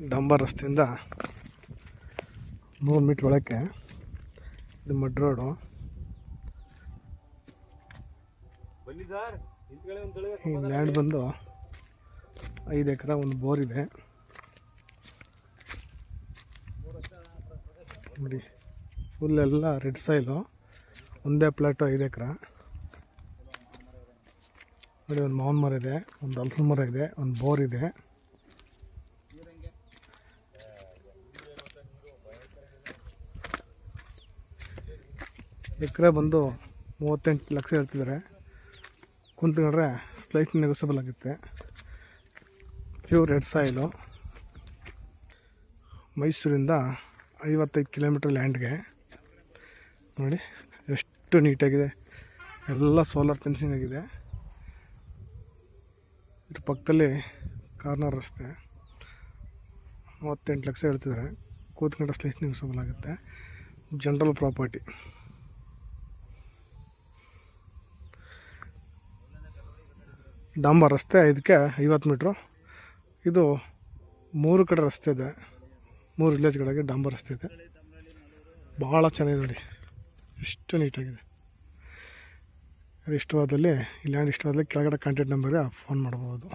ಡಾಂಬರ್ ರಸ್ತೆಯಿಂದ 100 ಮೀಟ್ರ್ ಒಳಕ್ಕೆ ಇದು ಮಡ್ ರೋಡು. ಈ ಲ್ಯಾಂಡ್ ಬಂದು 5 ಎಕರೆ, ಒಂದು ಬೋರ್ ಇದೆ ನೋಡಿ. ಫುಲ್ ಎಲ್ಲ ರೆಡ್ ಸಾಯಿಲು, ಒಂದೇ ಪ್ಲಾಟು 5 ಎಕರೆ ನೋಡಿ. ಒಂದು ಮಾವಿನ ಮರ ಇದೆ, ಒಂದು ಹಲಸಿನ ಮರ ಇದೆ, ಒಂದು ಬೋರ್ ಇದೆ. ಎಕರೆ ಬಂದು 38 ಲಕ್ಷ ಹೇಳ್ತಿದ್ದಾರೆ. ಕುಂತ್ಕೊಂಡ್ರೆ ಸ್ಲೈಟ್ ನೆಗೋಸಿಬಲ್ ಆಗುತ್ತೆ. Pure red soil. ಮೈಸೂರಿಂದ 55 ಕಿಲೋಮೀಟ್ರ್ ಲ್ಯಾಂಡ್ಗೆ ನೋಡಿ ಎಷ್ಟು ನೀಟಾಗಿದೆ. ಎಲ್ಲ ಸೋಲಾರ್ ಫೆನ್ಸಿಂಗ್ ಆಗಿದೆ. ಇದ್ರ ಪಕ್ಕದಲ್ಲಿ ಕಾರ್ನರ್ ರಸ್ತೆ. 38 ಲಕ್ಷ ಹೇಳ್ತಿದ್ದಾರೆ. ಕೂತ್ಕೊಂಡ್ರೆ ಸ್ಲೈಟ್ ನೆಗೋಸಿಬಲ್ ಆಗುತ್ತೆ. General property. ಡಾಂಬರ್ ರಸ್ತೆ, ಇದಕ್ಕೆ 50 ಮೀಟ್ರು. ಇದು 3 ಕಡೆ ರಸ್ತೆ ಇದೆ, 3 ವಿಲೇಜ್ಗಳಿಗೆ ಡಾಂಬರ್ ರಸ್ತೆ ಇದೆ. ಭಾಳ ಚೆನ್ನಾಗಿದೆ ನೋಡಿ, ಎಷ್ಟು ನೀಟಾಗಿದೆ. ಇಷ್ಟವಾದಲ್ಲಿ ಈ ಲ್ಯಾಂಡ್ ಇಷ್ಟವಾದಲ್ಲಿ ಕೆಳಗಡೆ ಕಾಂಟ್ಯಾಕ್ಟ್ ನಂಬರ್ಗೆ ಫೋನ್ ಮಾಡ್ಬೋದು.